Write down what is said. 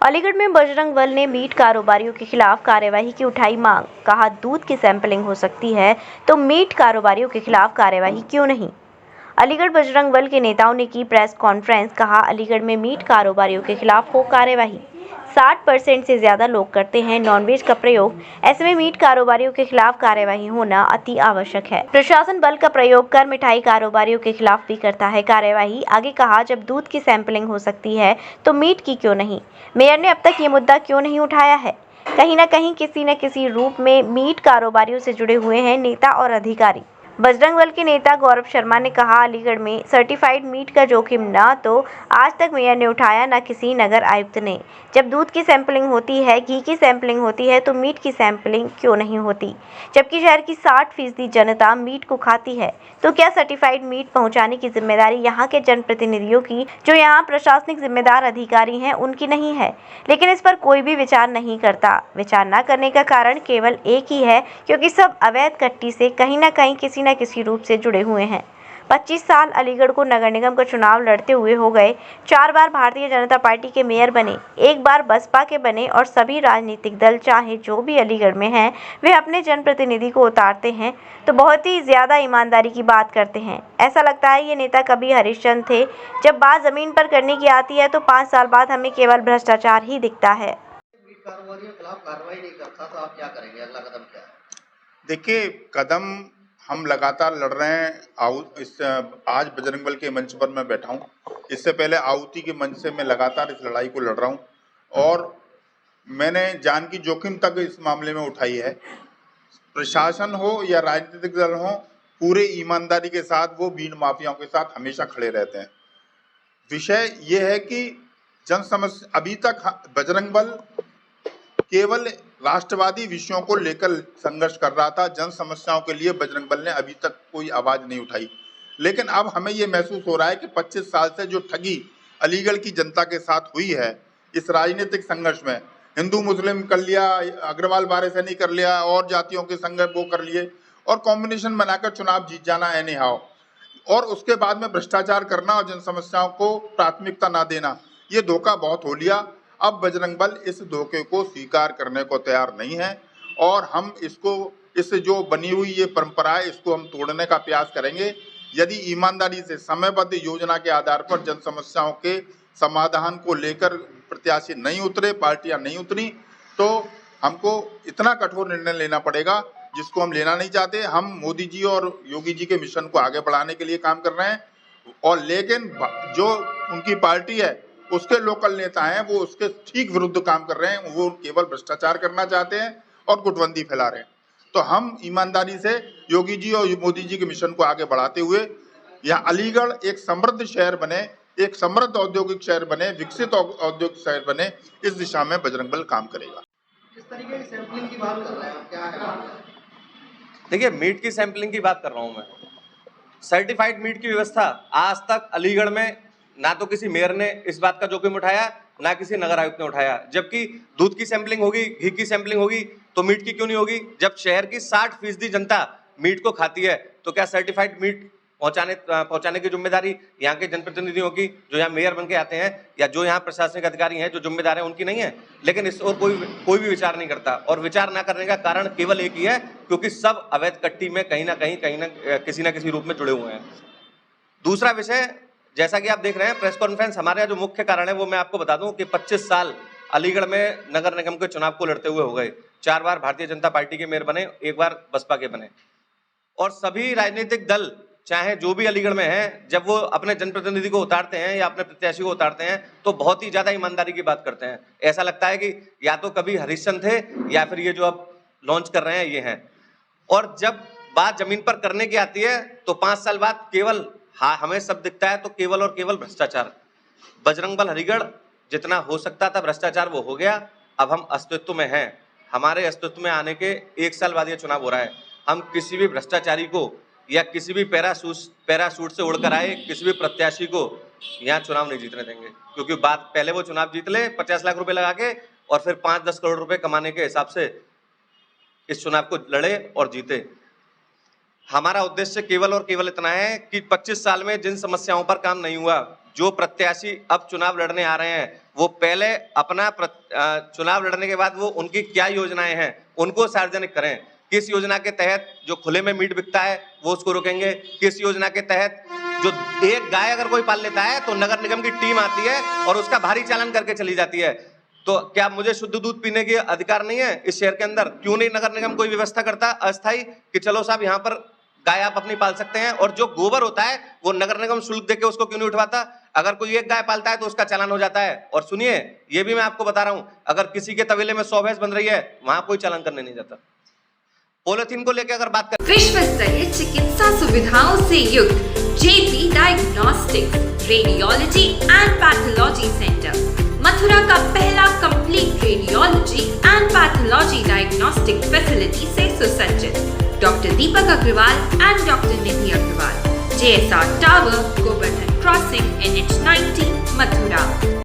अलीगढ़ में बजरंग दल ने मीट कारोबारियों के खिलाफ कार्यवाही की उठाई मांग। कहा, दूध की सैंपलिंग हो सकती है तो मीट कारोबारियों के खिलाफ कार्यवाही क्यों नहीं। अलीगढ़ बजरंग दल के नेताओं ने की प्रेस कॉन्फ्रेंस। कहा, अलीगढ़ में मीट कारोबारियों के खिलाफ हो कार्यवाही। 60% से ज्यादा लोग करते हैं नॉनवेज का प्रयोग। ऐसे में मीट कारोबारियों के खिलाफ कार्यवाही होना अति आवश्यक है। प्रशासन बल का प्रयोग कर मिठाई कारोबारियों के खिलाफ भी करता है कार्यवाही। आगे कहा, जब दूध की सैंपलिंग हो सकती है तो मीट की क्यों नहीं। मेयर ने अब तक ये मुद्दा क्यों नहीं उठाया है। कहीं न किसी रूप में मीट कारोबारियों से जुड़े हुए हैं नेता और अधिकारी। बजरंग दल के नेता गौरव शर्मा ने कहा, अलीगढ़ में सर्टिफाइड मीट का जोखिम न तो आज तक मेयर ने उठाया, न किसी नगर आयुक्त ने। जब दूध की सैंपलिंग होती है, घी की सैंपलिंग होती है तो मीट की सैंपलिंग क्यों नहीं होती। जबकि शहर की 60% जनता मीट को खाती है, तो क्या सर्टिफाइड मीट पहुंचाने की जिम्मेदारी यहाँ के जनप्रतिनिधियों की, जो यहाँ प्रशासनिक जिम्मेदार अधिकारी हैं, उनकी नहीं है। लेकिन इस पर कोई भी विचार नहीं करता। विचार न करने का कारण केवल एक ही है, क्योंकि सब अवैध कट्टी से कहीं न किसी रूप से जुड़े हुए हैं। 25 साल अलीगढ़ को नगर निगम का चुनाव लड़ते हुए हो गए। 4 बार भारतीय जनता पार्टी के मेयर बने, 1 बार बसपा के बने और सभी राजनीतिक दल चाहे जो भी अलीगढ़ में हैं, वे अपने जनप्रतिनिधि को उतारते हैं तो बहुत ही ज्यादा ईमानदारी की बात करते हैं। ऐसा लगता है ये नेता कभी हरिश्चंद्र थे। जब बात जमीन पर करने की आती है तो 5 साल बाद हमें केवल भ्रष्टाचार ही दिखता है। कारोबारियों के खिलाफ कार्रवाई नहीं करता तो आप क्या करेंगे, अगला कदम क्या है? देखिए, कदम हम लगातार लड़ रहे हैं। आज बजरंग दल के मंच पर मैं बैठा हूं। इससे पहले आहुति के मंच से मैं लगातार इस लड़ाई को लड़ रहा हूं और मैंने जान की जोखिम तक इस मामले में उठाई है। प्रशासन हो या राजनीतिक दल हो, पूरे ईमानदारी के साथ वो बीन माफियाओं के साथ हमेशा खड़े रहते हैं। विषय ये है कि जन समस्या अभी तक बजरंग दल केवल राष्ट्रवादी विषयों को लेकर संघर्ष कर रहा था। जन समस्याओं के लिए बजरंग दल ने अभी तक कोई आवाज नहीं उठाई। लेकिन अब हमें ये महसूस हो रहा है कि 25 साल से जो ठगी अलीगढ़ की जनता के साथ हुई है, इस राजनीतिक संघर्ष में हिंदू मुस्लिम कर लिया, अग्रवाल वारिसैनी कर लिया और जातियों के संघर्ष वो कर लिए और कॉम्बिनेशन बनाकर चुनाव जीत जाना एनी हाउ, और उसके बाद में भ्रष्टाचार करना और जन समस्याओं को प्राथमिकता ना देना, ये धोखा बहुत हो लिया। अब बजरंग दल इस धोखे को स्वीकार करने को तैयार नहीं है और हम इस जो बनी हुई ये परंपरा है, इसको हम तोड़ने का प्रयास करेंगे। यदि ईमानदारी से समयबद्ध योजना के आधार पर जन समस्याओं के समाधान को लेकर प्रत्याशी नहीं उतरे, पार्टियां नहीं उतरी, तो हमको इतना कठोर निर्णय लेना पड़ेगा जिसको हम लेना नहीं चाहते। हम मोदी जी और योगी जी के मिशन को आगे बढ़ाने के लिए काम कर रहे हैं और लेकिन जो उनकी पार्टी है, उसके लोकल नेता हैं, वो उसके ठीक विरुद्ध काम कर रहे हैं। वो केवल भ्रष्टाचार करना चाहते हैं और गुटबंदी फैला रहे हैं। तो हम ईमानदारी से योगी जी और मोदी जी के मिशन को आगे बढ़ाते हुए यहाँ अलीगढ़ एक समृद्ध शहर बने, एक समृद्ध औद्योगिक शहर बने, विकसित औद्योगिक शहर बने, इस दिशा में बजरंग दल काम करेगा। किस तरीके की सैंपलिंग की बात कर रहे हैं, क्या है? देखिए, मीट की सैंपलिंग की बात कर रहा हूं मैं। सर्टिफाइड मीट की व्यवस्था आज तक अलीगढ़ में ना तो किसी मेयर ने इस बात का जोखिम उठाया, ना किसी नगर आयुक्त ने उठाया। जबकि दूध की सैंपलिंग होगी, घी की सैंपलिंग होगी, तो मीट की क्यों नहीं होगी। जब शहर की 60% जनता मीट को खाती है, तो क्या सर्टिफाइड मीट पहुंचाने की जिम्मेदारी यहाँ के जनप्रतिनिधियों की, जो यहाँ मेयर बन के आते हैं, या जो यहाँ प्रशासनिक अधिकारी हैं, जो जिम्मेदार हैं, उनकी नहीं है। लेकिन इस और कोई भी विचार नहीं करता, और विचार ना करने का कारण केवल एक ही है, क्योंकि सब अवैध कट्टी में कहीं ना किसी रूप में जुड़े हुए हैं। दूसरा विषय, जैसा कि आप देख रहे हैं प्रेस कॉन्फ्रेंस, हमारे यहाँ जो मुख्य कारण है वो मैं आपको बता दूं कि 25 साल अलीगढ़ में नगर निगम के चुनाव को लड़ते हुए हो गए। 4 बार भारतीय जनता पार्टी के मेयर बने, 1 बार बसपा के बने, और सभी राजनीतिक दल चाहे जो भी अलीगढ़ में हैं, जब वो अपने जनप्रतिनिधि को उतारते हैं या अपने प्रत्याशी को उतारते हैं, तो बहुत ही ज्यादा ईमानदारी की बात करते हैं। ऐसा लगता है कि या तो कभी हरिश्चंद्र थे या फिर ये जो अब लॉन्च कर रहे हैं ये हैं। और जब बात जमीन पर करने की आती है तो 5 साल बाद केवल हमें सब दिखता है तो केवल और केवल भ्रष्टाचार। बजरंग दल अलीगढ़ जितना हो सकता था भ्रष्टाचार वो हो गया। अब हम अस्तित्व में हैं। हमारे अस्तित्व में आने के 1 साल बाद ये चुनाव हो रहा है। हम किसी भी भ्रष्टाचारी को या किसी भी पैराशूट से उड़कर आए किसी भी प्रत्याशी को यहाँ चुनाव नहीं जीतने देंगे, क्योंकि बात पहले वो चुनाव जीत ले 50 लाख रुपए लगा के और फिर 5-10 करोड़ रुपए कमाने के हिसाब से इस चुनाव को लड़े और जीते। हमारा उद्देश्य केवल और केवल इतना है कि 25 साल में जिन समस्याओं पर काम नहीं हुआ, जो प्रत्याशी अब चुनाव लड़ने आ रहे हैं वो पहले अपना चुनाव लड़ने के बाद वो उनकी क्या योजनाएं हैं उनको सार्वजनिक करें। किस योजना के तहत जो खुले में मीट बिकता है वो उसको रोकेंगे, किस योजना के तहत जो एक गाय अगर कोई पाल लेता है तो नगर निगम की टीम आती है और उसका भारी चालान करके चली जाती है। तो क्या मुझे शुद्ध दूध पीने की अधिकार नहीं है इस शहर के अंदर? क्यों नहीं नगर निगम कोई व्यवस्था करता अस्थायी कि चलो साहब यहाँ पर गाय आप अपनी पाल सकते हैं, और जो गोबर होता है वो नगर निगम शुल्क देके उसको क्यों नहीं उठवाता? अगर कोई एक गाय पालता है तो उसका चालान हो जाता है। और सुनिए ये भी मैं आपको बता रहा हूं, अगर किसी के तबेले में 100 भैंस बन रही है वहां कोई चालान करने नहीं जाता। पॉलिथीन को लेकर अगर बात करें, विश्व स्तरीय चिकित्सा सुविधाओं से युक्त JP diagnostics radiology and pathology centre Mathura का पहला complete radiology and pathology diagnostic facility से सुसज्जित। Doctor Deepak Agarwal and doctor Nidhi Agarwal, JSR tower, Govardhan crossing, NH 90, Mathura.